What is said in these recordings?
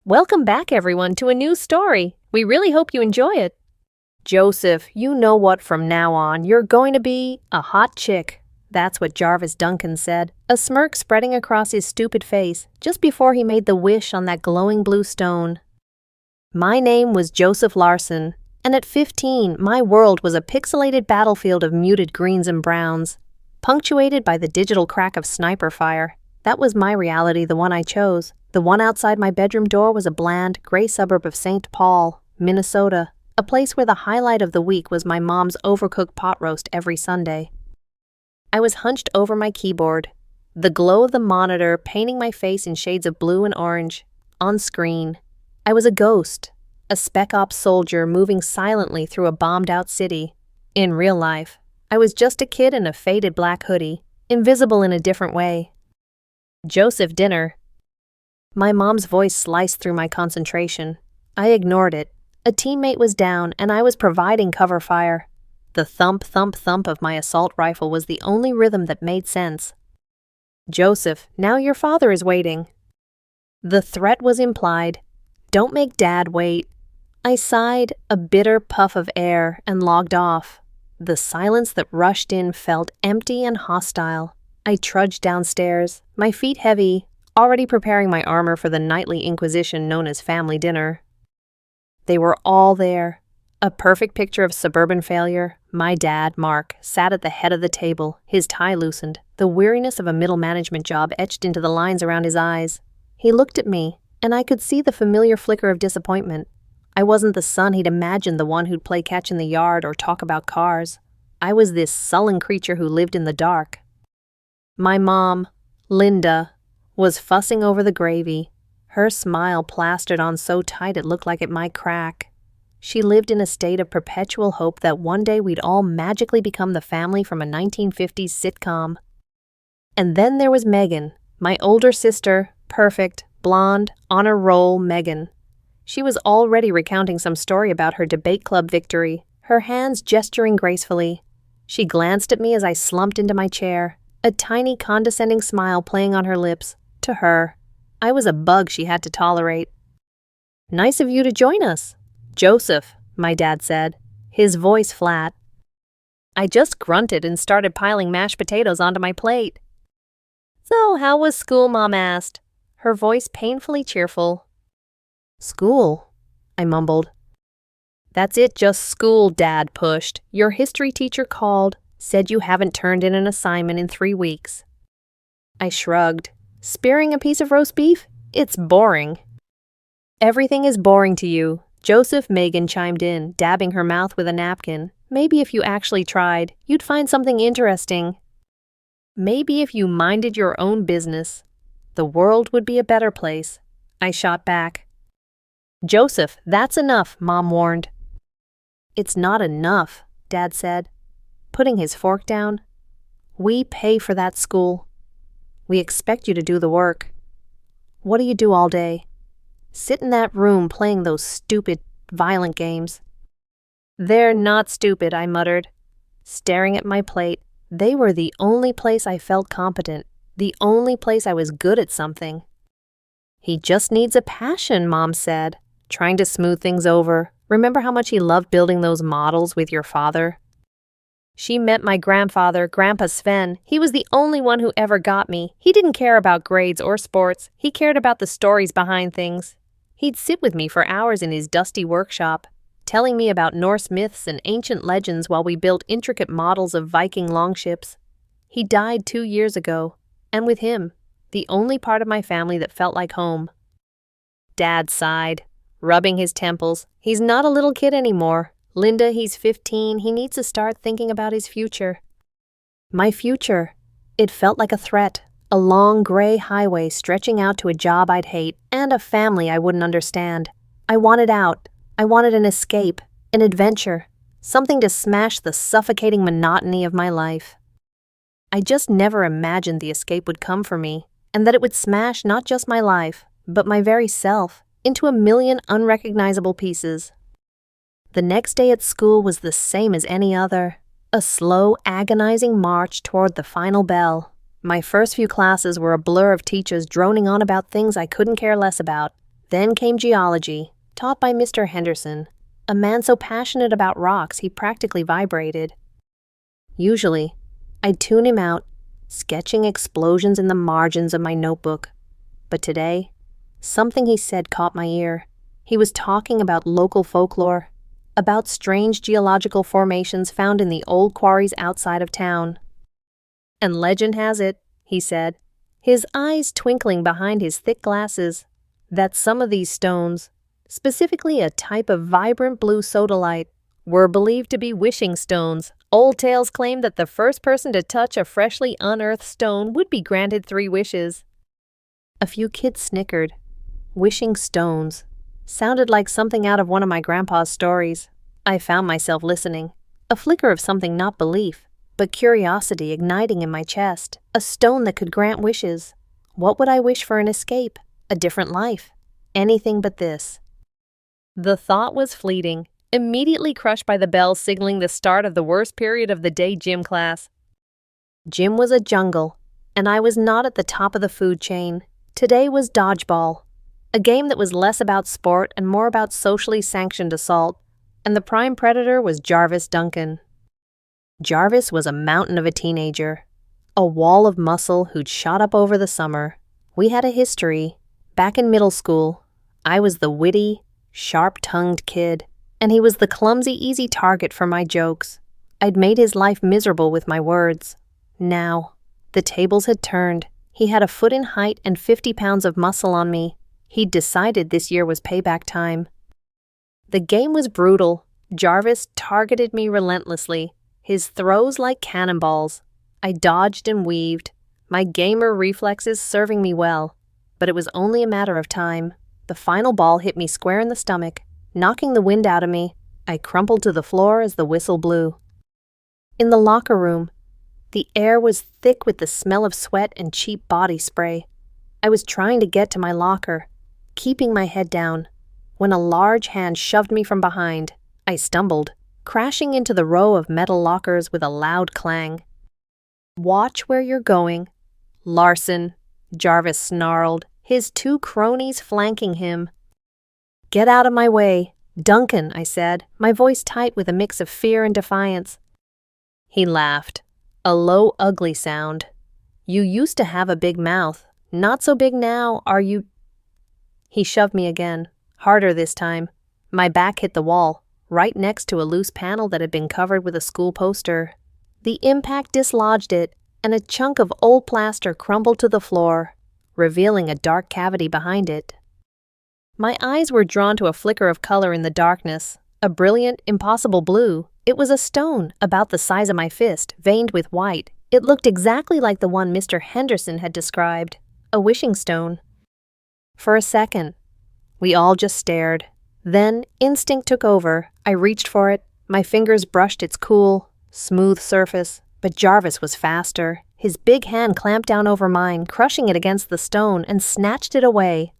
Welcome back, everyone, to a new story. We really hope you enjoy it. Joseph, you know what, from now on, you're going to be a hot chick. That's what Jarvis Duncan said, a smirk spreading across his stupid face just before he made the wish on that glowing blue stone. My name was Joseph Larson, and at 15, my world was a pixelated battlefield of muted greens and browns, punctuated by the digital crack of sniper fire. That was my reality, the one I chose. The one outside my bedroom door was a bland, gray suburb of St. Paul, Minnesota, a place where the highlight of the week was my mom's overcooked pot roast every Sunday. I was hunched over my keyboard, the glow of the monitor painting my face in shades of blue and orange. On screen, I was a ghost, a spec ops soldier moving silently through a bombed-out city. In real life, I was just a kid in a faded black hoodie, invisible in a different way. Joseph, dinner. My mom's voice sliced through my concentration. I ignored it. A teammate was down, and I was providing cover fire. The thump, thump, thump of my assault rifle was the only rhythm that made sense. Joseph, now your father is waiting. The threat was implied. Don't make Dad wait. I sighed, a bitter puff of air, and logged off. The silence that rushed in felt empty and hostile. I trudged downstairs, my feet heavy, already preparing my armor for the nightly inquisition known as family dinner. They were all there. A perfect picture of suburban failure. My dad, Mark, sat at the head of the table, his tie loosened, the weariness of a middle management job etched into the lines around his eyes. He looked at me, and I could see the familiar flicker of disappointment. I wasn't the son he'd imagined, the one who'd play catch in the yard or talk about cars. I was this sullen creature who lived in the dark. My mom, Linda, was fussing over the gravy, her smile plastered on so tight it looked like it might crack. She lived in a state of perpetual hope that one day we'd all magically become the family from a 1950s sitcom. And then there was Megan, my older sister, perfect, blonde, honor roll Megan. She was already recounting some story about her debate club victory, her hands gesturing gracefully. She glanced at me as I slumped into my chair, a tiny condescending smile playing on her lips. To her, I was a bug she had to tolerate. Nice of you to join us, Joseph, my dad said, his voice flat. I just grunted and started piling mashed potatoes onto my plate. So, how was school, Mom asked, her voice painfully cheerful. School, I mumbled. That's it, just school, Dad pushed. Your history teacher called, said you haven't turned in an assignment in 3 weeks. I shrugged. Spearing a piece of roast beef? It's boring. Everything is boring to you, Joseph, Megan chimed in, dabbing her mouth with a napkin. Maybe if you actually tried, you'd find something interesting. Maybe if you minded your own business, the world would be a better place. I shot back. Joseph, that's enough, Mom warned. It's not enough, Dad said, putting his fork down. We pay for that school. We expect you to do the work. What do you do all day? Sit in that room playing those stupid, violent games. They're not stupid, I muttered, staring at my plate. They were the only place I felt competent, the only place I was good at something. He just needs a passion, Mom said, trying to smooth things over. Remember how much he loved building those models with your father? She met my grandfather, Grandpa Sven. He was the only one who ever got me. He didn't care about grades or sports. He cared about the stories behind things. He'd sit with me for hours in his dusty workshop, telling me about Norse myths and ancient legends while we built intricate models of Viking longships. He died 2 years ago, and with him, the only part of my family that felt like home. Dad sighed, rubbing his temples. He's not a little kid anymore. Linda, he's 15. He needs to start thinking about his future. My future. It felt like a threat. A long gray highway stretching out to a job I'd hate and a family I wouldn't understand. I wanted out. I wanted an escape, an adventure, something to smash the suffocating monotony of my life. I just never imagined the escape would come for me, and that it would smash not just my life, but my very self, into a million unrecognizable pieces. The next day at school was the same as any other, a slow, agonizing march toward the final bell. My first few classes were a blur of teachers droning on about things I couldn't care less about. Then came geology, taught by Mr. Henderson, a man so passionate about rocks he practically vibrated. Usually, I'd tune him out, sketching explosions in the margins of my notebook. But today, something he said caught my ear. He was talking about local folklore, about strange geological formations found in the old quarries outside of town. And legend has it, he said, his eyes twinkling behind his thick glasses, that some of these stones, specifically a type of vibrant blue sodalite, were believed to be wishing stones. Old tales claim that the first person to touch a freshly unearthed stone would be granted 3 wishes. A few kids snickered. Wishing stones sounded like something out of one of my grandpa's stories. I found myself listening, a flicker of something not belief, but curiosity igniting in my chest. A stone that could grant wishes. What would I wish for an escape? A different life? Anything but this. The thought was fleeting, immediately crushed by the bell signaling the start of the worst period of the day gym class. Gym was a jungle, and I was not at the top of the food chain. Today was dodgeball, a game that was less about sport and more about socially sanctioned assault, and the prime predator was Jarvis Duncan. Jarvis was a mountain of a teenager, a wall of muscle who'd shot up over the summer. We had a history. Back in middle school, I was the witty, sharp-tongued kid, and he was the clumsy, easy target for my jokes. I'd made his life miserable with my words. Now, the tables had turned. He had a foot in height and 50 pounds of muscle on me. He'd decided this year was payback time. The game was brutal. Jarvis targeted me relentlessly, his throws like cannonballs. I dodged and weaved, my gamer reflexes serving me well. But it was only a matter of time. The final ball hit me square in the stomach, knocking the wind out of me. I crumpled to the floor as the whistle blew. In the locker room, the air was thick with the smell of sweat and cheap body spray. I was trying to get to my locker, keeping my head down, when a large hand shoved me from behind. I stumbled, crashing into the row of metal lockers with a loud clang. "Watch where you're going, Larson," Jarvis snarled, his 2 cronies flanking him. "Get out of my way, Duncan," I said, my voice tight with a mix of fear and defiance. He laughed, a low, ugly sound. "You used to have a big mouth. Not so big now, are you?" He shoved me again, harder this time. My back hit the wall, right next to a loose panel that had been covered with a school poster. The impact dislodged it, and a chunk of old plaster crumbled to the floor, revealing a dark cavity behind it. My eyes were drawn to a flicker of color in the darkness, a brilliant, impossible blue. It was a stone about the size of my fist, veined with white. It looked exactly like the one Mr. Henderson had described, a wishing stone. For a second, we all just stared. Then, instinct took over. I reached for it. My fingers brushed its cool, smooth surface, but Jarvis was faster. His big hand clamped down over mine, crushing it against the stone, and snatched it away.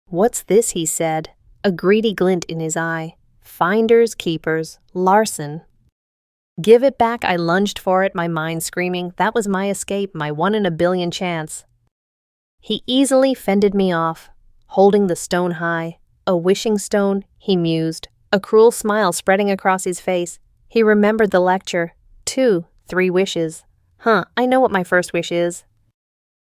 "What's this?" he said, a greedy glint in his eye. "Finders, keepers, Larson." "Give it back," I lunged for it, my mind screaming. That was my escape, my 1 in a billion chance. He easily fended me off, holding the stone high. "A wishing stone," he mused, a cruel smile spreading across his face. He remembered the lecture. 2, 3 wishes. I know what my first wish is.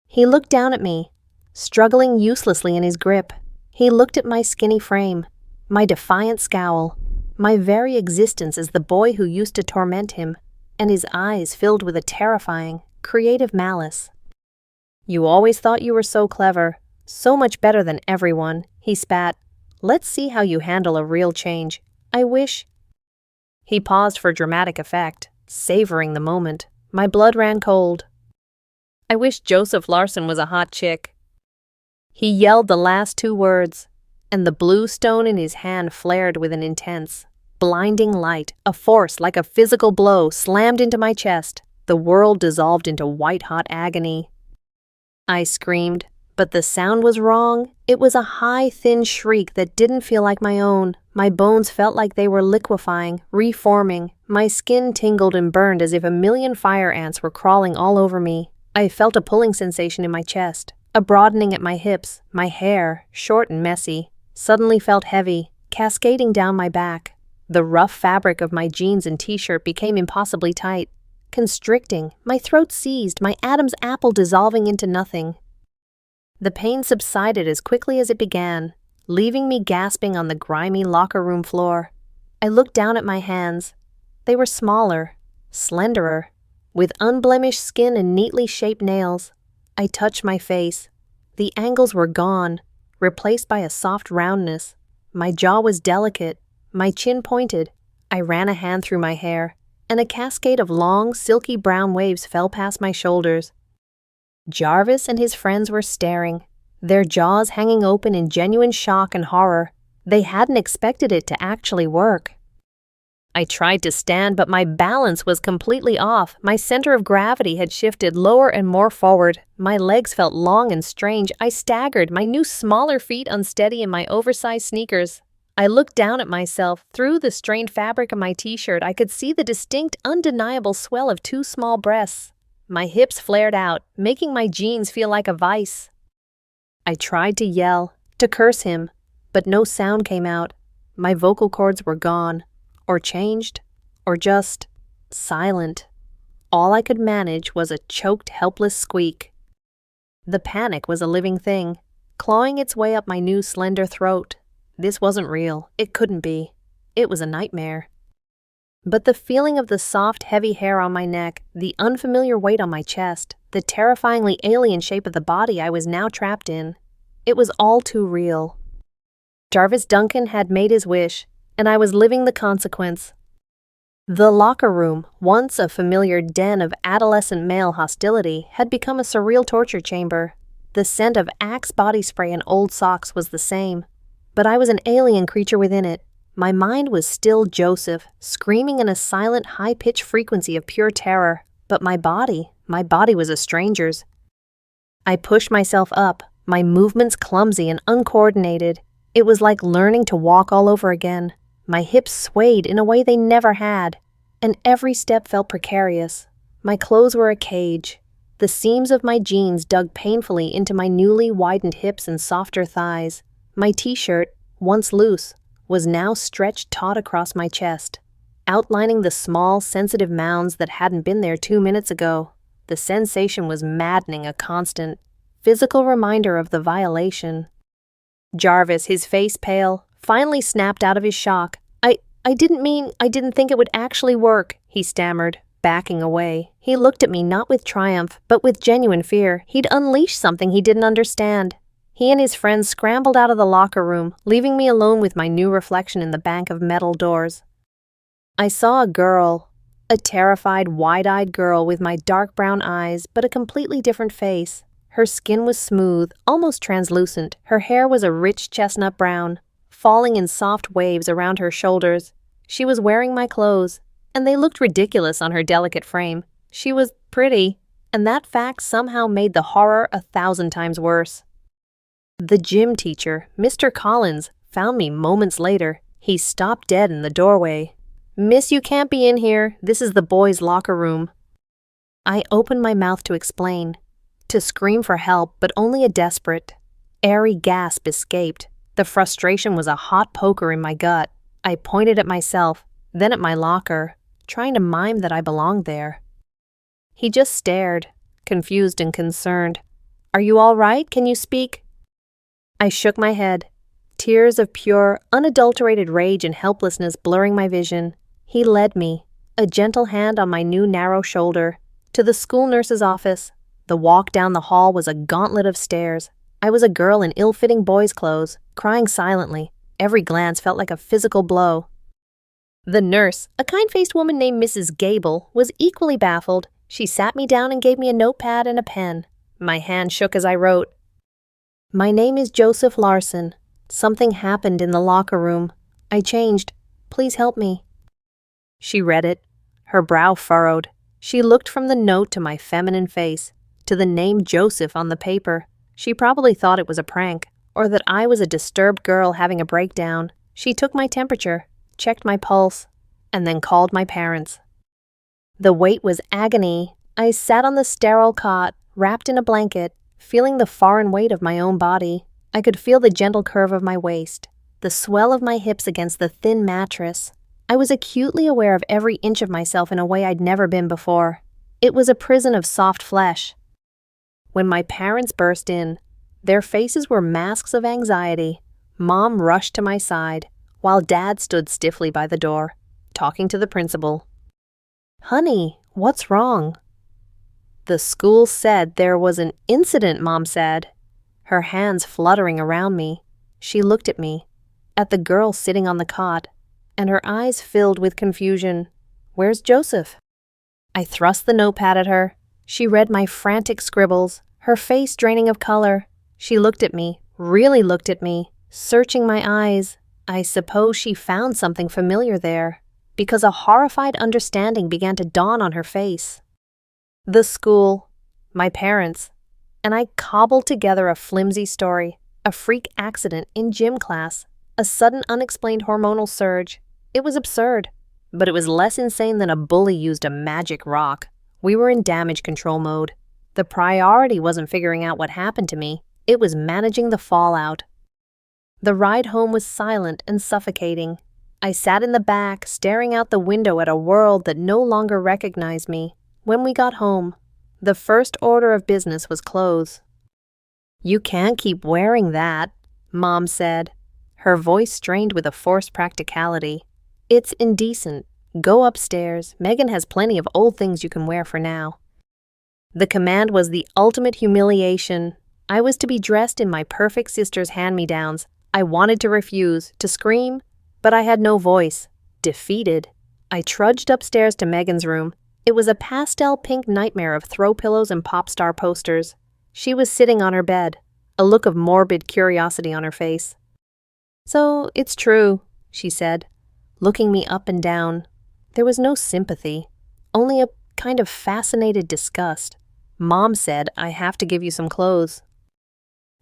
He looked down at me, struggling uselessly in his grip. He looked at my skinny frame, my defiant scowl, my very existence as the boy who used to torment him, and his eyes filled with a terrifying, creative malice. "You always thought you were so clever, so much better than everyone," he spat. "Let's see how you handle a real change. I wish—" He paused for dramatic effect, savoring the moment. My blood ran cold. "I wish Joseph Larson was a hot chick." He yelled the last 2 words, and the blue stone in his hand flared with an intense, blinding light. A force like a physical blow slammed into my chest. The world dissolved into white-hot agony. I screamed, but the sound was wrong. It was a high, thin shriek that didn't feel like my own. My bones felt like they were liquefying, reforming. My skin tingled and burned as if a million fire ants were crawling all over me. I felt a pulling sensation in my chest, A broadening at my hips, my hair, short and messy, suddenly felt heavy, cascading down my back. The rough fabric of my jeans and t-shirt became impossibly tight, constricting, my throat seized, my Adam's apple dissolving into nothing. The pain subsided as quickly as it began, leaving me gasping on the grimy locker room floor. I looked down at my hands. They were smaller, slenderer, with unblemished skin and neatly shaped nails. I touched my face. The angles were gone, replaced by a soft roundness. My jaw was delicate, my chin pointed. I ran a hand through my hair, and a cascade of long, silky brown waves fell past my shoulders. Jarvis and his friends were staring, their jaws hanging open in genuine shock and horror. They hadn't expected it to actually work. I tried to stand, but my balance was completely off. My center of gravity had shifted lower and more forward. My legs felt long and strange. I staggered, my new smaller feet unsteady in my oversized sneakers. I looked down at myself. Through the strained fabric of my t-shirt, I could see the distinct, undeniable swell of two small breasts. My hips flared out, making my jeans feel like a vice. I tried to yell, to curse him, but no sound came out. My vocal cords were gone, or changed, or just silent. All I could manage was a choked, helpless squeak. The panic was a living thing, clawing its way up my new slender throat. This wasn't real. It couldn't be. It was a nightmare. But the feeling of the soft, heavy hair on my neck, the unfamiliar weight on my chest, the terrifyingly alien shape of the body I was now trapped in, it was all too real. Jarvis Duncan had made his wish, and I was living the consequence. The locker room, once a familiar den of adolescent male hostility, had become a surreal torture chamber. The scent of Axe body spray and old socks was the same, but I was an alien creature within it. My mind was still Joseph, screaming in a silent, high-pitched frequency of pure terror, but my body was a stranger's. I pushed myself up, my movements clumsy and uncoordinated. It was like learning to walk all over again. My hips swayed in a way they never had, and every step felt precarious. My clothes were a cage. The seams of my jeans dug painfully into my newly widened hips and softer thighs. My t-shirt, once loose, was now stretched taut across my chest, outlining the small, sensitive mounds that hadn't been there 2 minutes ago. The sensation was maddening, a constant, physical reminder of the violation. Jarvis, his face pale, finally snapped out of his shock. I didn't think it would actually work, he stammered, backing away. He looked at me not with triumph, but with genuine fear. He'd unleashed something he didn't understand. He and his friends scrambled out of the locker room, leaving me alone with my new reflection in the bank of metal doors. I saw a girl, a terrified, wide-eyed girl with my dark brown eyes, but a completely different face. Her skin was smooth, almost translucent. Her hair was a rich chestnut brown, falling in soft waves around her shoulders. She was wearing my clothes, and they looked ridiculous on her delicate frame. She was pretty, and that fact somehow made the horror 1,000 times worse. The gym teacher, Mr. Collins, found me moments later. He stopped dead in the doorway. "Miss, you can't be in here. This is the boys' locker room." I opened my mouth to explain, to scream for help, but only a desperate, airy gasp escaped. The frustration was a hot poker in my gut. I pointed at myself, then at my locker, trying to mime that I belonged there. He just stared, confused and concerned. "Are you all right? Can you speak?" I shook my head, tears of pure, unadulterated rage and helplessness blurring my vision. He led me, a gentle hand on my new narrow shoulder, to the school nurse's office. The walk down the hall was a gauntlet of stairs. I was a girl in ill-fitting boys' clothes, crying silently. Every glance felt like a physical blow. The nurse, a kind-faced woman named Mrs. Gable, was equally baffled. She sat me down and gave me a notepad and a pen. My hand shook as I wrote. "My name is Joseph Larson. Something happened in the locker room. I changed. Please help me." She read it, her brow furrowed. She looked from the note to my feminine face, to the name Joseph on the paper. She probably thought it was a prank, or that I was a disturbed girl having a breakdown. She took my temperature, checked my pulse, and then called my parents. The wait was agony. I sat on the sterile cot, wrapped in a blanket, feeling the foreign weight of my own body. I could feel the gentle curve of my waist, the swell of my hips against the thin mattress. I was acutely aware of every inch of myself in a way I'd never been before. It was a prison of soft flesh. When my parents burst in, their faces were masks of anxiety. Mom rushed to my side, while Dad stood stiffly by the door, talking to the principal. "Honey, what's wrong?" "The school said there was an incident," Mom said, her hands fluttering around me. She looked at me, at the girl sitting on the cot, and her eyes filled with confusion. "Where's Joseph?" I thrust the notepad at her. She read my frantic scribbles, her face draining of color. She looked at me, really looked at me, searching my eyes. I suppose she found something familiar there, because a horrified understanding began to dawn on her face. The school, my parents, and I cobbled together a flimsy story, a freak accident in gym class, a sudden unexplained hormonal surge. It was absurd, but it was less insane than a bully used a magic rock. We were in damage control mode. The priority wasn't figuring out what happened to me, it was managing the fallout. The ride home was silent and suffocating. I sat in the back, staring out the window at a world that no longer recognized me. When we got home, the first order of business was clothes. "You can't keep wearing that," Mom said, her voice strained with a forced practicality. "It's indecent. Go upstairs. Megan has plenty of old things you can wear for now." The command was the ultimate humiliation. I was to be dressed in my perfect sister's hand-me-downs. I wanted to refuse, to scream, but I had no voice. Defeated, I trudged upstairs to Megan's room. It was a pastel pink nightmare of throw pillows and pop star posters. She was sitting on her bed, a look of morbid curiosity on her face. "So, it's true," she said, looking me up and down. There was no sympathy, only a kind of fascinated disgust. "Mom said I have to give you some clothes."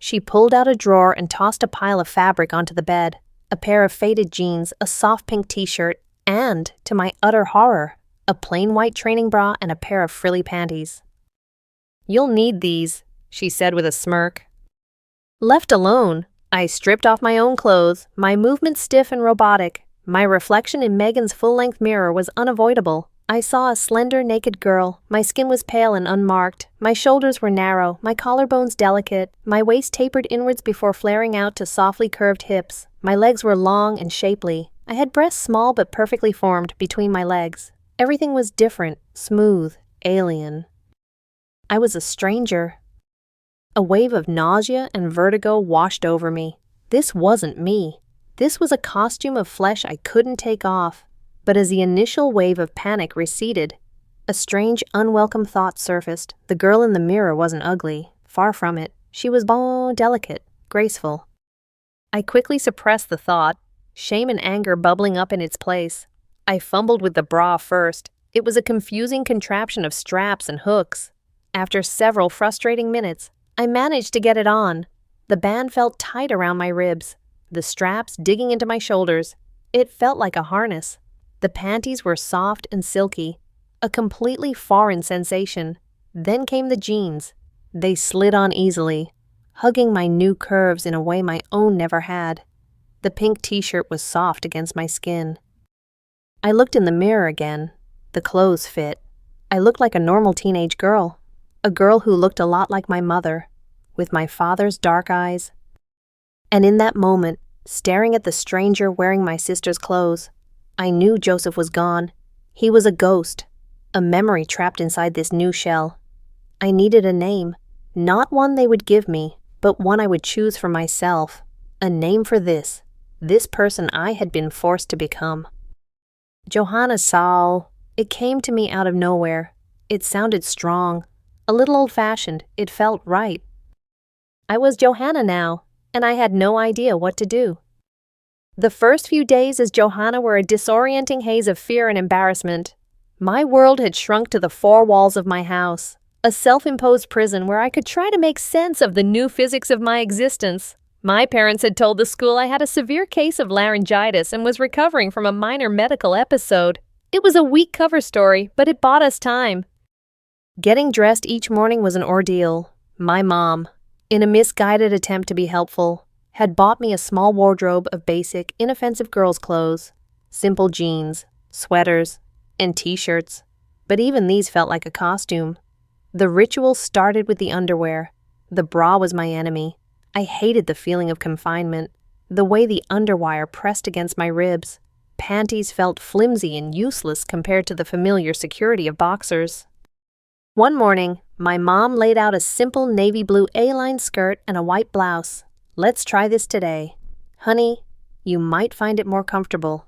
She pulled out a drawer and tossed a pile of fabric onto the bed, a pair of faded jeans, a soft pink t-shirt, and, to my utter horror, a plain white training bra and a pair of frilly panties. "You'll need these," she said with a smirk. Left alone, I stripped off my own clothes, my movements stiff and robotic. My reflection in Megan's full-length mirror was unavoidable. I saw a slender, naked girl. My skin was pale and unmarked. My shoulders were narrow, my collarbones delicate, my waist tapered inwards before flaring out to softly curved hips. My legs were long and shapely. I had breasts small but perfectly formed between my legs. Everything was different, smooth, alien. I was a stranger. A wave of nausea and vertigo washed over me. This wasn't me. This was a costume of flesh I couldn't take off. But as the initial wave of panic receded, a strange, unwelcome thought surfaced. The girl in the mirror wasn't ugly. Far from it. She was delicate, graceful. I quickly suppressed the thought, shame and anger bubbling up in its place. I fumbled with the bra first. It was a confusing contraption of straps and hooks. After several frustrating minutes, I managed to get it on. The band felt tight around my ribs, the straps digging into my shoulders. It felt like a harness. The panties were soft and silky, a completely foreign sensation. Then came the jeans. They slid on easily, hugging my new curves in a way my own never had. The pink t-shirt was soft against my skin. I looked in the mirror again. The clothes fit. I looked like a normal teenage girl, a girl who looked a lot like my mother, with my father's dark eyes. And in that moment, staring at the stranger wearing my sister's clothes, I knew Joseph was gone. He was a ghost, a memory trapped inside this new shell. I needed a name, not one they would give me, but one I would choose for myself. A name for this person I had been forced to become. Johanna Saul. It came to me out of nowhere. It sounded strong, a little old-fashioned. It felt right. I was Johanna now, and I had no idea what to do. The first few days as Johanna were a disorienting haze of fear and embarrassment. My world had shrunk to the four walls of my house, a self-imposed prison where I could try to make sense of the new physics of my existence. My parents had told the school I had a severe case of laryngitis and was recovering from a minor medical episode. It was a weak cover story, but it bought us time. Getting dressed each morning was an ordeal. My mom, in a misguided attempt to be helpful, had bought me a small wardrobe of basic, inoffensive girls' clothes, simple jeans, sweaters, and t-shirts. But even these felt like a costume. The ritual started with the underwear. The bra was my enemy. I hated the feeling of confinement, the way the underwire pressed against my ribs. Panties felt flimsy and useless compared to the familiar security of boxers. One morning, my mom laid out a simple navy blue A-line skirt and a white blouse. "Let's try this today. Honey, you might find it more comfortable."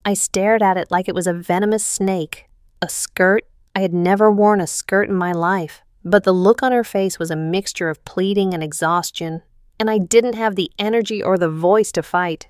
I stared at it like it was a venomous snake. A skirt? I had never worn a skirt in my life, but the look on her face was a mixture of pleading and exhaustion, and I didn't have the energy or the voice to fight.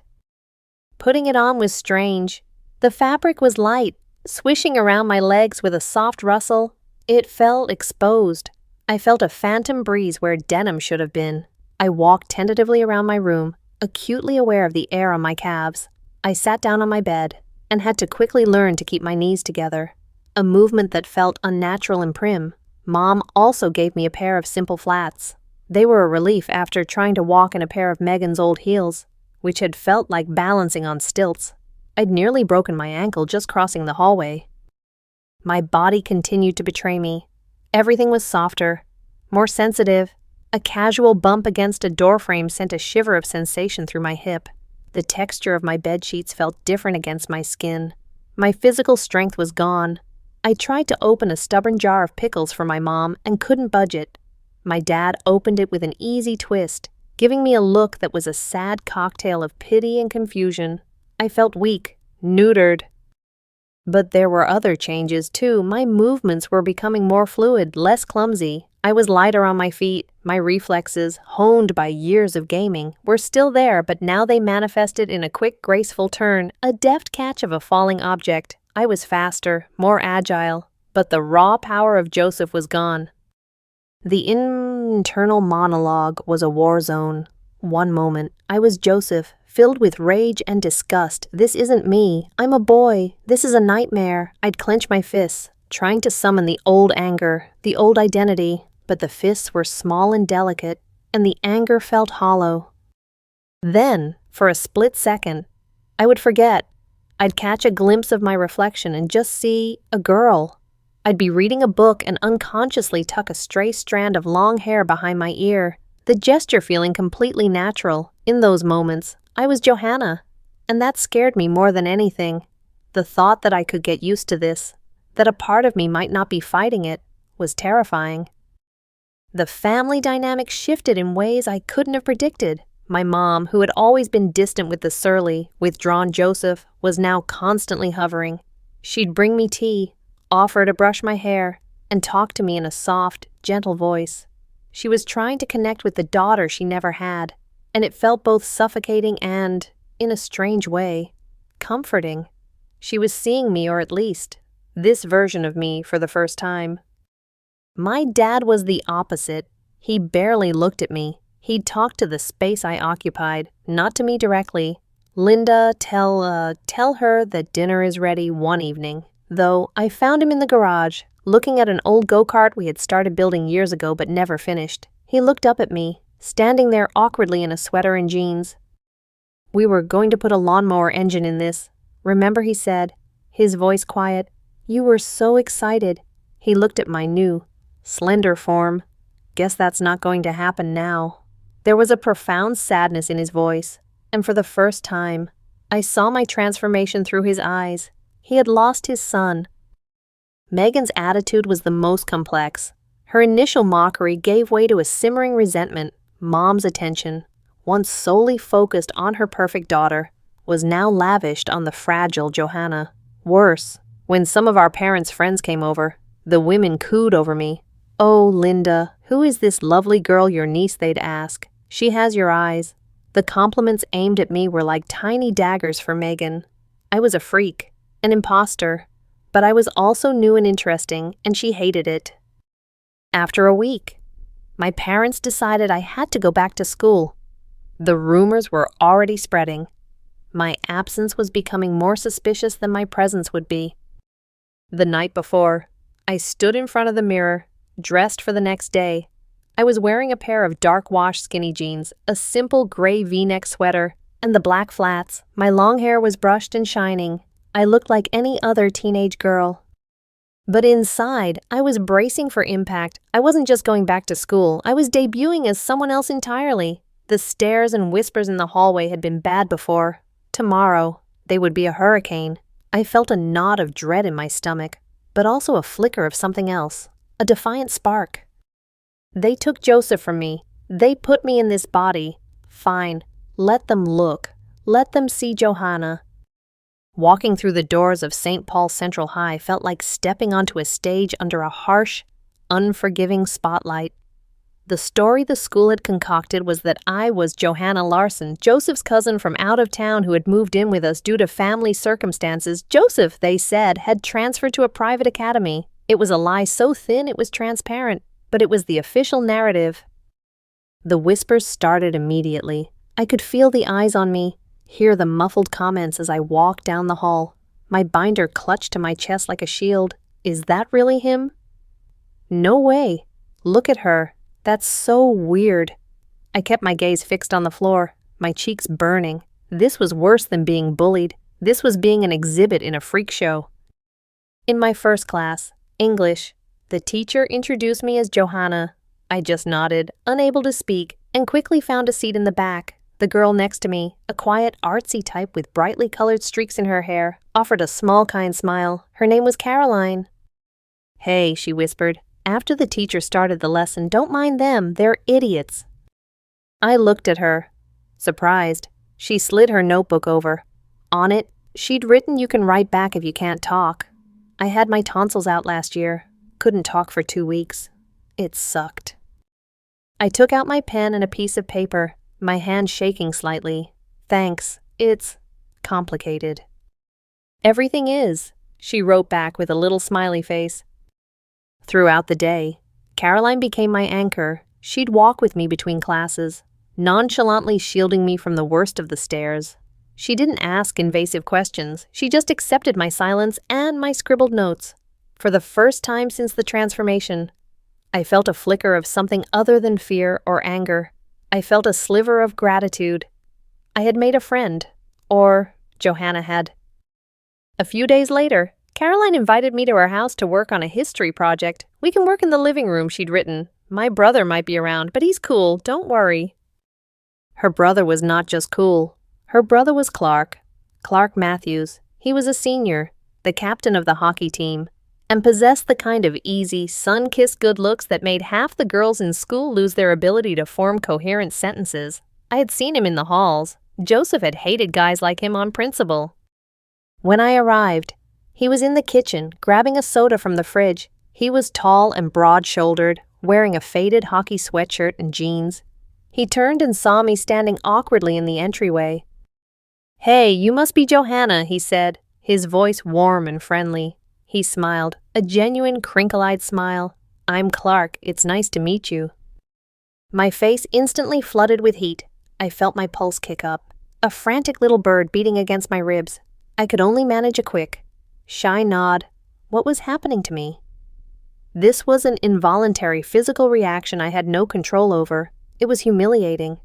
Putting it on was strange. The fabric was light, swishing around my legs with a soft rustle. It felt exposed. I felt a phantom breeze where denim should have been. I walked tentatively around my room, acutely aware of the air on my calves. I sat down on my bed and had to quickly learn to keep my knees together, a movement that felt unnatural and prim. Mom also gave me a pair of simple flats. They were a relief after trying to walk in a pair of Megan's old heels, which had felt like balancing on stilts. I'd nearly broken my ankle just crossing the hallway. My body continued to betray me. Everything was softer, more sensitive. A casual bump against a doorframe sent a shiver of sensation through my hip. The texture of my bedsheets felt different against my skin. My physical strength was gone. I tried to open a stubborn jar of pickles for my mom and couldn't budge it. My dad opened it with an easy twist, giving me a look that was a sad cocktail of pity and confusion. I felt weak, neutered. But there were other changes, too. My movements were becoming more fluid, less clumsy. I was lighter on my feet. My reflexes, honed by years of gaming, were still there, but now they manifested in a quick, graceful turn, a deft catch of a falling object. I was faster, more agile, but the raw power of Joseph was gone. The internal monologue was a war zone. One moment, I was Joseph, filled with rage and disgust. "This isn't me. I'm a boy. This is a nightmare." I'd clench my fists, trying to summon the old anger, the old identity, but the fists were small and delicate, and the anger felt hollow. Then, for a split second, I would forget. I'd catch a glimpse of my reflection and just see a girl. I'd be reading a book and unconsciously tuck a stray strand of long hair behind my ear, the gesture feeling completely natural. In those moments, I was Johanna, and that scared me more than anything. The thought that I could get used to this, that a part of me might not be fighting it, was terrifying. The family dynamic shifted in ways I couldn't have predicted. My mom, who had always been distant with the surly, withdrawn Joseph, was now constantly hovering. She'd bring me tea, offer to brush my hair, and talk to me in a soft, gentle voice. She was trying to connect with the daughter she never had, and it felt both suffocating and, in a strange way, comforting. She was seeing me, or at least, this version of me, for the first time. My dad was the opposite. He barely looked at me. He'd talk to the space I occupied, not to me directly. "Linda, tell her that dinner is ready," one evening. Though I found him in the garage, looking at an old go-kart we had started building years ago but never finished. He looked up at me, standing there awkwardly in a sweater and jeans. "We were going to put a lawnmower engine in this. Remember," he said, his voice quiet. "You were so excited." He looked at my new, slender form. "Guess that's not going to happen now." There was a profound sadness in his voice, and for the first time, I saw my transformation through his eyes. He had lost his son. Megan's attitude was the most complex. Her initial mockery gave way to a simmering resentment. Mom's attention, once solely focused on her perfect daughter, was now lavished on the fragile Johanna. Worse, when some of our parents' friends came over, the women cooed over me. "Oh, Linda, who is this lovely girl your niece?" they'd ask. "She has your eyes." The compliments aimed at me were like tiny daggers for Megan. I was a freak, an imposter, but I was also new and interesting, and she hated it. After a week, my parents decided I had to go back to school. The rumors were already spreading. My absence was becoming more suspicious than my presence would be. The night before, I stood in front of the mirror, dressed for the next day. I was wearing a pair of dark wash skinny jeans, a simple gray V-neck sweater, and the black flats. My long hair was brushed and shining. I looked like any other teenage girl. But inside, I was bracing for impact. I wasn't just going back to school. I was debuting as someone else entirely. The stares and whispers in the hallway had been bad before. Tomorrow, they would be a hurricane. I felt a knot of dread in my stomach, but also a flicker of something else, a defiant spark. They took Joseph from me. They put me in this body. Fine. Let them look. Let them see Johanna. Walking through the doors of St. Paul Central High felt like stepping onto a stage under a harsh, unforgiving spotlight. The story the school had concocted was that I was Johanna Larson, Joseph's cousin from out of town who had moved in with us due to family circumstances. Joseph, they said, had transferred to a private academy. It was a lie so thin it was transparent, but it was the official narrative. The whispers started immediately. I could feel the eyes on me, hear the muffled comments as I walked down the hall. My binder clutched to my chest like a shield. Is that really him? No way. Look at her. That's so weird. I kept my gaze fixed on the floor, my cheeks burning. This was worse than being bullied. This was being an exhibit in a freak show. In my first class, English, the teacher introduced me as Johanna. I just nodded, unable to speak, and quickly found a seat in the back. The girl next to me, a quiet, artsy type with brightly colored streaks in her hair, offered a small, kind smile. Her name was Caroline. "Hey," she whispered. After the teacher started the lesson, "Don't mind them, they're idiots." I looked at her, surprised. She slid her notebook over. On it, she'd written, "You can write back if you can't talk." I had my tonsils out last year. Couldn't talk for 2 weeks. It sucked. I took out my pen and a piece of paper, my hand shaking slightly. "Thanks, it's complicated." "Everything is," she wrote back with a little smiley face. Throughout the day, Caroline became my anchor. She'd walk with me between classes, nonchalantly shielding me from the worst of the stares. She didn't ask invasive questions. She just accepted my silence and my scribbled notes. For the first time since the transformation, I felt a flicker of something other than fear or anger. I felt a sliver of gratitude. I had made a friend, or Johanna had. A few days later, Caroline invited me to her house to work on a history project. "We can work in the living room," she'd written. "My brother might be around, but he's cool, don't worry." Her brother was not just cool. Her brother was Clark Matthews. He was a senior, the captain of the hockey team, and possessed the kind of easy, sun-kissed good looks that made half the girls in school lose their ability to form coherent sentences. I had seen him in the halls. Joseph had hated guys like him on principle. When I arrived, he was in the kitchen, grabbing a soda from the fridge. He was tall and broad-shouldered, wearing a faded hockey sweatshirt and jeans. He turned and saw me standing awkwardly in the entryway. "Hey, you must be Johanna," he said, his voice warm and friendly. He smiled, a genuine crinkle-eyed smile. "I'm Clark. It's nice to meet you." My face instantly flooded with heat. I felt my pulse kick up, a frantic little bird beating against my ribs. I could only manage a quick, shy nod. What was happening to me? This was an involuntary physical reaction I had no control over. It was humiliating.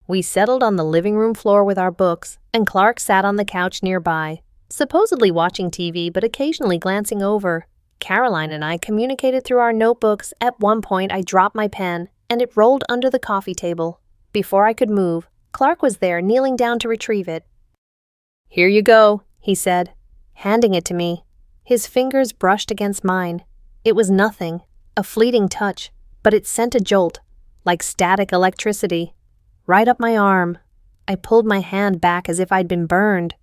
We settled on the living room floor with our books, and Clark sat on the couch nearby, supposedly watching TV but occasionally glancing over. Caroline and I communicated through our notebooks. At one point, I dropped my pen, and it rolled under the coffee table. Before I could move, Clark was there, kneeling down to retrieve it. "Here you go," he said, handing it to me. His fingers brushed against mine. It was nothing, a fleeting touch, but it sent a jolt, like static electricity, right up my arm. I pulled my hand back as if I'd been burned.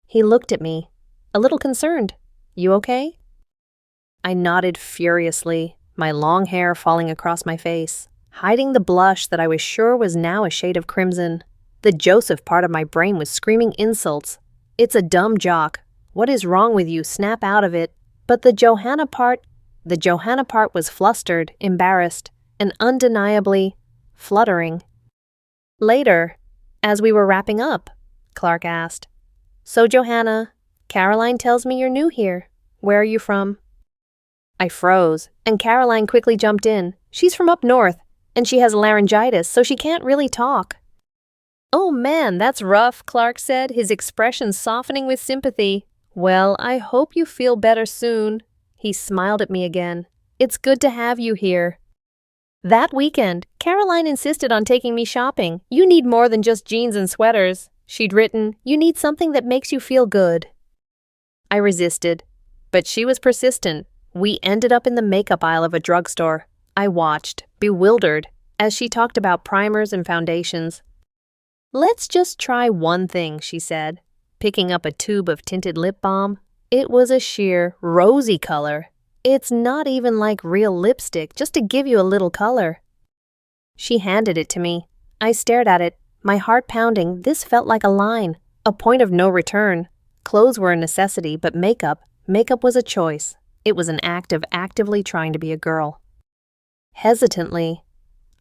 He looked at me, a little concerned. "You okay?" I nodded furiously, my long hair falling across my face, hiding the blush that I was sure was now a shade of crimson. The Joseph part of my brain was screaming insults. "It's a dumb jock. What is wrong with you? Snap out of it." But the Johanna part was flustered, embarrassed, and undeniably fluttering. Later, as we were wrapping up, Clark asked, "So Johanna, Caroline tells me you're new here. Where are you from?" I froze, and Caroline quickly jumped in. She's from up north, and she has laryngitis, so she can't really talk." "Oh man, that's rough," Clark said, his expression softening with sympathy. "Well, I hope you feel better soon." He smiled at me again. "It's good to have you here." That weekend, Caroline insisted on taking me shopping. "You need more than just jeans and sweaters," she'd written. "You need something that makes you feel good." I resisted, but she was persistent. We ended up in the makeup aisle of a drugstore. I watched, bewildered, as she talked about primers and foundations. "Let's just try one thing," she said, picking up a tube of tinted lip balm. It was a sheer, rosy color. "It's not even like real lipstick, just to give you a little color." She handed it to me. I stared at it, my heart pounding. This felt like a line, a point of no return. Clothes were a necessity, but makeup was a choice. It was an act of actively trying to be a girl. Hesitantly,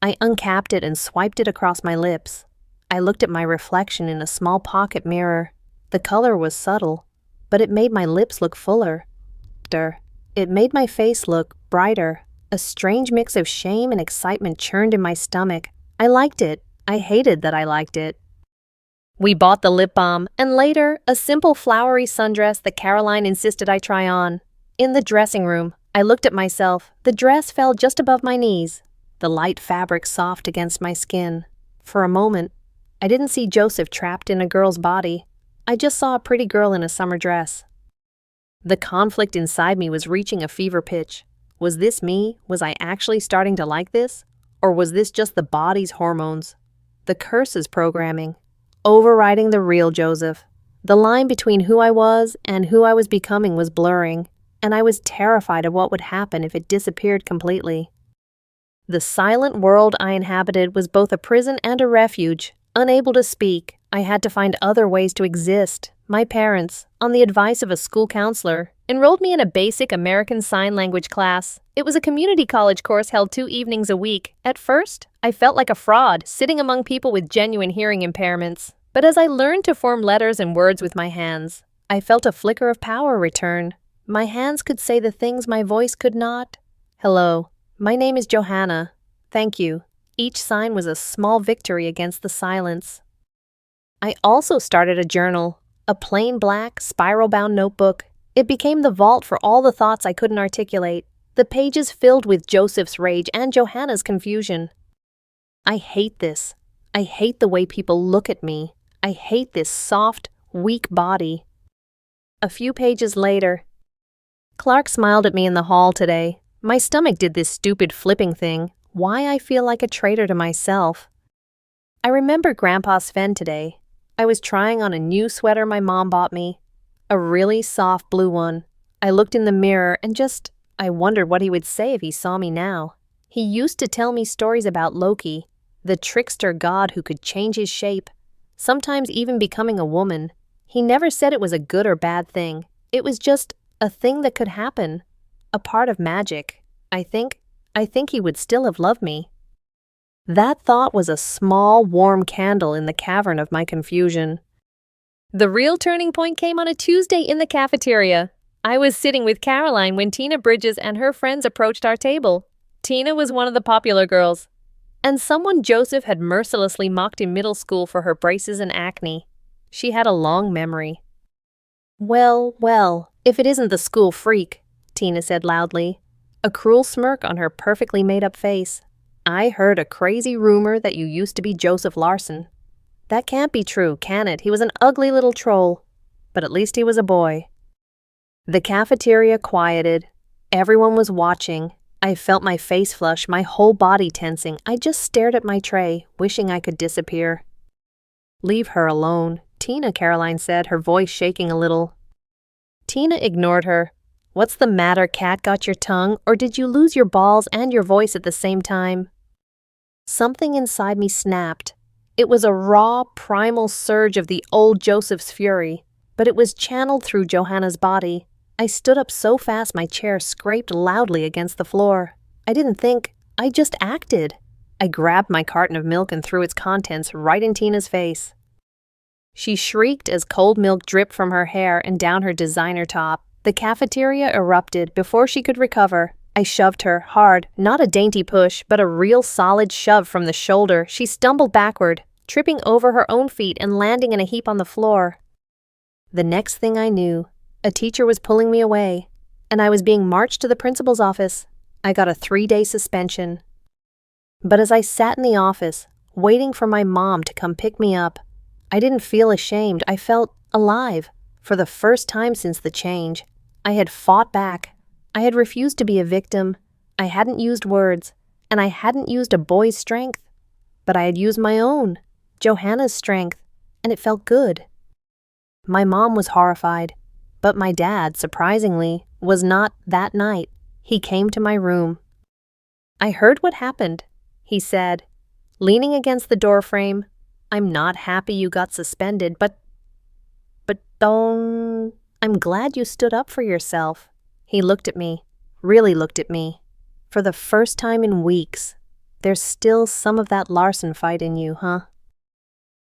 I uncapped it and swiped it across my lips. I looked at my reflection in a small pocket mirror. The color was subtle, but it made my lips look fuller. It made my face look brighter. A strange mix of shame and excitement churned in my stomach. I liked it. I hated that I liked it. We bought the lip balm, and later, a simple flowery sundress that Caroline insisted I try on. In the dressing room, I looked at myself. The dress fell just above my knees, the light fabric soft against my skin. For a moment, I didn't see Joseph trapped in a girl's body. I just saw a pretty girl in a summer dress. The conflict inside me was reaching a fever pitch. Was this me? Was I actually starting to like this? Or was this just the body's hormones? The curse's programming, overriding the real Joseph. The line between who I was and who I was becoming was blurring, and I was terrified of what would happen if it disappeared completely. The silent world I inhabited was both a prison and a refuge. Unable to speak, I had to find other ways to exist. My parents, on the advice of a school counselor, enrolled me in a basic American Sign Language class. It was a community college course held 2 evenings a week. At first, I felt like a fraud, sitting among people with genuine hearing impairments. But as I learned to form letters and words with my hands, I felt a flicker of power return. My hands could say the things my voice could not. "Hello, my name is Johanna. Thank you." Each sign was a small victory against the silence. I also started a journal, a plain black, spiral-bound notebook. It became the vault for all the thoughts I couldn't articulate, the pages filled with Joseph's rage and Johanna's confusion. I hate this. I hate the way people look at me. I hate this soft, weak body. A few pages later, Clark smiled at me in the hall today. My stomach did this stupid flipping thing. Why I feel like a traitor to myself. I remember Grandpa Sven today. I was trying on a new sweater my mom bought me. A really soft blue one. I looked in the mirror and I wondered what he would say if he saw me now. He used to tell me stories about Loki, the trickster god who could change his shape, sometimes even becoming a woman. He never said it was a good or bad thing. It was just a thing that could happen. A part of magic. I think he would still have loved me. That thought was a small, warm candle in the cavern of my confusion. The real turning point came on a Tuesday in the cafeteria. I was sitting with Caroline when Tina Bridges and her friends approached our table. Tina was one of the popular girls, and someone Joseph had mercilessly mocked in middle school for her braces and acne. She had a long memory. Well, if it isn't the school freak," Tina said loudly, a cruel smirk on her perfectly made-up face. "I heard a crazy rumor that you used to be Joseph Larson. That can't be true, can it? He was an ugly little troll. But at least he was a boy." The cafeteria quieted. Everyone was watching. I felt my face flush, my whole body tensing. I just stared at my tray, wishing I could disappear. "Leave her alone, Tina," Caroline said, her voice shaking a little. Tina ignored her. "What's the matter, cat? Got your tongue? Or did you lose your balls and your voice at the same time?" Something inside me snapped. It was a raw, primal surge of the old Joseph's fury, but it was channeled through Johanna's body. I stood up so fast my chair scraped loudly against the floor. I didn't think, I just acted. I grabbed my carton of milk and threw its contents right in Tina's face. She shrieked as cold milk dripped from her hair and down her designer top. The cafeteria erupted before she could recover. I shoved her, hard, not a dainty push, but a real solid shove from the shoulder. She stumbled backward, tripping over her own feet and landing in a heap on the floor. The next thing I knew, a teacher was pulling me away, and I was being marched to the principal's office. I got a 3-day suspension. But as I sat in the office, waiting for my mom to come pick me up, I didn't feel ashamed. I felt alive. For the first time since the change, I had fought back. I had refused to be a victim. I hadn't used words, and I hadn't used a boy's strength. But I had used my own, Johanna's strength, and it felt good. My mom was horrified, but my dad, surprisingly, was not that night. He came to my room. "I heard what happened," he said, leaning against the doorframe. "I'm not happy you got suspended, but I'm glad you stood up for yourself." He looked at me, really looked at me. "For the first time in weeks, there's still some of that Larson fight in you, huh?"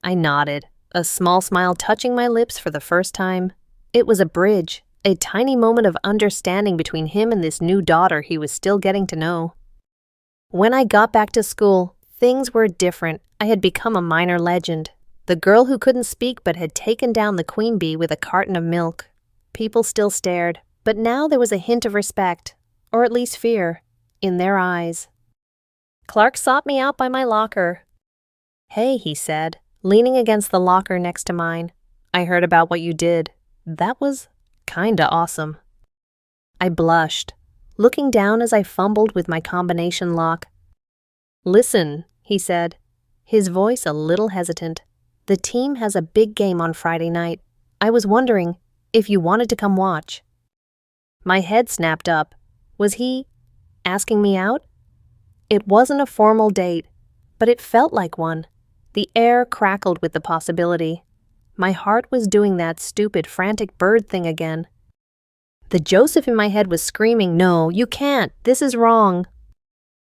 I nodded, a small smile touching my lips for the first time. It was a bridge, a tiny moment of understanding between him and this new daughter he was still getting to know. When I got back to school, things were different. I had become a minor legend. The girl who couldn't speak but had taken down the queen bee with a carton of milk. People still stared, but now there was a hint of respect, or at least fear, in their eyes. Clark sought me out by my locker. "Hey," he said, leaning against the locker next to mine. "I heard about what you did. That was kinda awesome." I blushed, looking down as I fumbled with my combination lock. "Listen," he said, his voice a little hesitant. "The team has a big game on Friday night. I was wondering if you wanted to come watch." My head snapped up. Was he asking me out? It wasn't a formal date, but it felt like one. The air crackled with the possibility. My heart was doing that stupid, frantic bird thing again. The Joseph in my head was screaming, "No, you can't. This is wrong."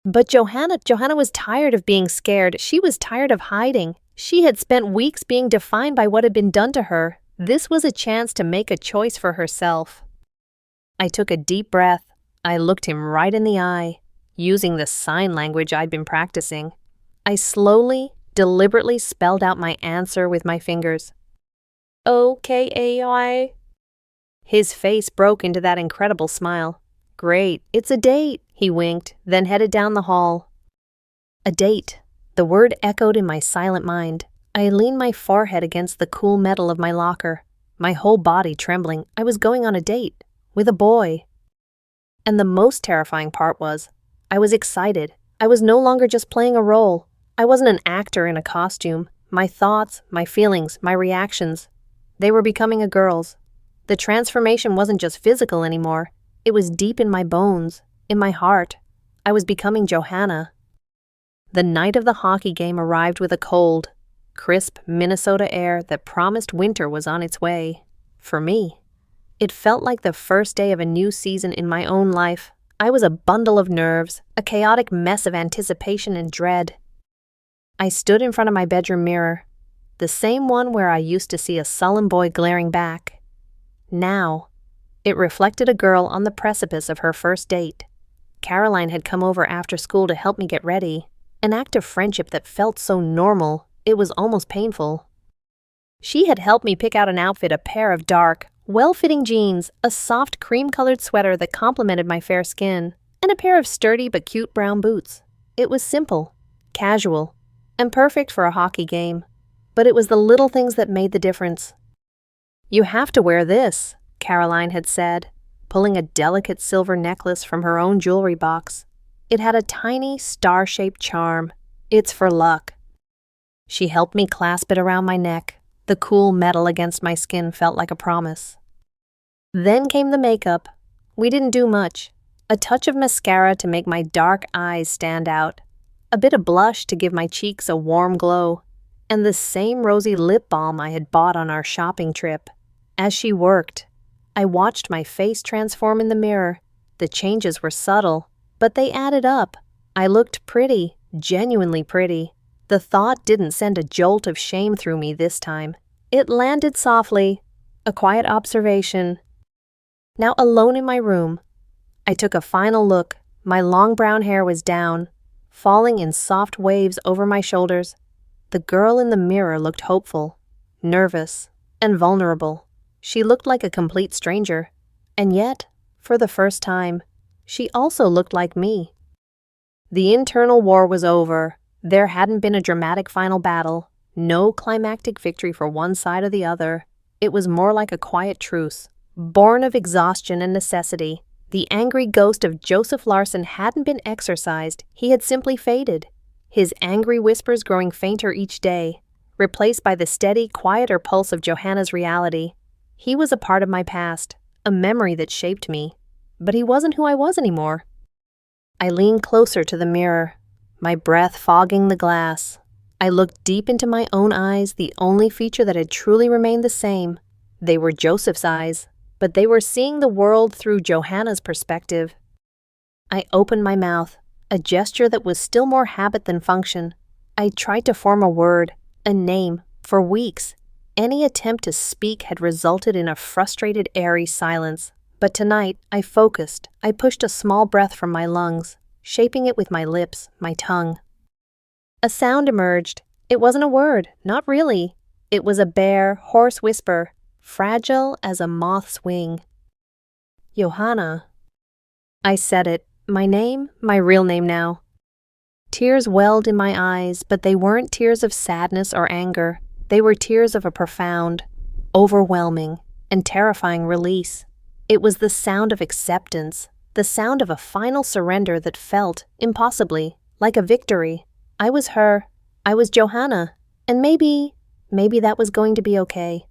But Johanna was tired of being scared. She was tired of hiding. She had spent weeks being defined by what had been done to her. This was a chance to make a choice for herself. I took a deep breath. I looked him right in the eye, using the sign language I'd been practicing. I slowly, deliberately spelled out my answer with my fingers. "O-K-A-I." His face broke into that incredible smile. "Great, it's a date," he winked, then headed down the hall. A date. The word echoed in my silent mind. I leaned my forehead against the cool metal of my locker, my whole body trembling. I was going on a date with a boy. And the most terrifying part was, I was excited. I was no longer just playing a role. I wasn't an actor in a costume. My thoughts, my feelings, my reactions, they were becoming a girl's. The transformation wasn't just physical anymore. It was deep in my bones, in my heart. I was becoming Johanna. The night of the hockey game arrived with a cold, crisp Minnesota air that promised winter was on its way. For me, it felt like the first day of a new season in my own life. I was a bundle of nerves, a chaotic mess of anticipation and dread. I stood in front of my bedroom mirror, the same one where I used to see a sullen boy glaring back. Now, it reflected a girl on the precipice of her first date. Caroline had come over after school to help me get ready, an act of friendship that felt so normal, it was almost painful. She had helped me pick out an outfit, a pair of dark, well-fitting jeans, a soft cream-colored sweater that complemented my fair skin, and a pair of sturdy but cute brown boots. It was simple, casual, and perfect for a hockey game, but it was the little things that made the difference. "You have to wear this," Caroline had said, pulling a delicate silver necklace from her own jewelry box. It had a tiny, star-shaped charm. "It's for luck." She helped me clasp it around my neck. The cool metal against my skin felt like a promise. Then came the makeup. We didn't do much. A touch of mascara to make my dark eyes stand out, a bit of blush to give my cheeks a warm glow, and the same rosy lip balm I had bought on our shopping trip. As she worked, I watched my face transform in the mirror. The changes were subtle, but they added up. I looked pretty, genuinely pretty. The thought didn't send a jolt of shame through me this time. It landed softly, a quiet observation. Now alone in my room, I took a final look, My long brown hair was down, falling in soft waves over my shoulders. The girl in the mirror looked hopeful, nervous, and vulnerable. She looked like a complete stranger, and yet, for the first time, she also looked like me. The internal war was over. There hadn't been a dramatic final battle, no climactic victory for one side or the other. It was more like a quiet truce, born of exhaustion and necessity. The angry ghost of Joseph Larson hadn't been exorcised, he had simply faded, his angry whispers growing fainter each day, replaced by the steady, quieter pulse of Johanna's reality. He was a part of my past, a memory that shaped me, but he wasn't who I was anymore. I leaned closer to the mirror, my breath fogging the glass. I looked deep into my own eyes, the only feature that had truly remained the same. They were Joseph's eyes, but they were seeing the world through Johanna's perspective. I opened my mouth, a gesture that was still more habit than function. I tried to form a word, a name, for weeks. Any attempt to speak had resulted in a frustrated, airy silence. But tonight, I focused. I pushed a small breath from my lungs, shaping it with my lips, my tongue. A sound emerged. It wasn't a word, not really. It was a bare, hoarse whisper, fragile as a moth's wing. Johanna. I said it, my name, my real name now. Tears welled in my eyes, but they weren't tears of sadness or anger. They were tears of a profound, overwhelming, and terrifying release. It was the sound of acceptance, the sound of a final surrender that felt, impossibly, like a victory. I was her, I was Johanna, and maybe that was going to be okay.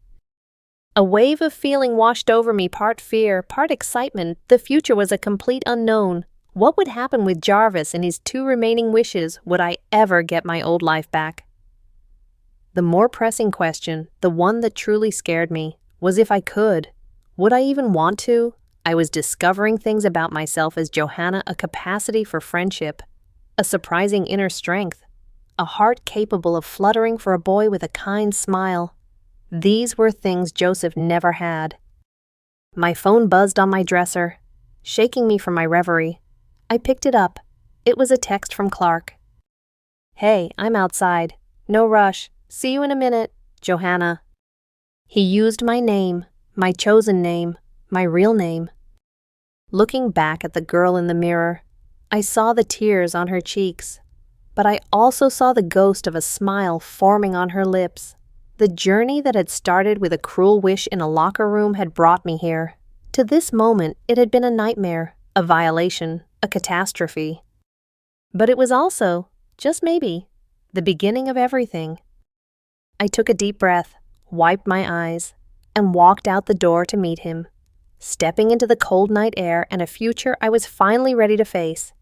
A wave of feeling washed over me, part fear, part excitement. The future was a complete unknown. What would happen with Jarvis and his 2 remaining wishes? Would I ever get my old life back? The more pressing question, the one that truly scared me, was if I could. Would I even want to? I was discovering things about myself as Johanna, a capacity for friendship, a surprising inner strength, a heart capable of fluttering for a boy with a kind smile. These were things Joseph never had. My phone buzzed on my dresser, shaking me from my reverie. I picked it up. It was a text from Clark. "Hey, I'm outside. No rush. See you in a minute, Johanna." He used my name, my chosen name, my real name. Looking back at the girl in the mirror, I saw the tears on her cheeks, but I also saw the ghost of a smile forming on her lips. The journey that had started with a cruel wish in a locker room had brought me here. To this moment, it had been a nightmare, a violation, a catastrophe. But it was also, just maybe, the beginning of everything. I took a deep breath, wiped my eyes, and walked out the door to meet him, stepping into the cold night air and a future I was finally ready to face.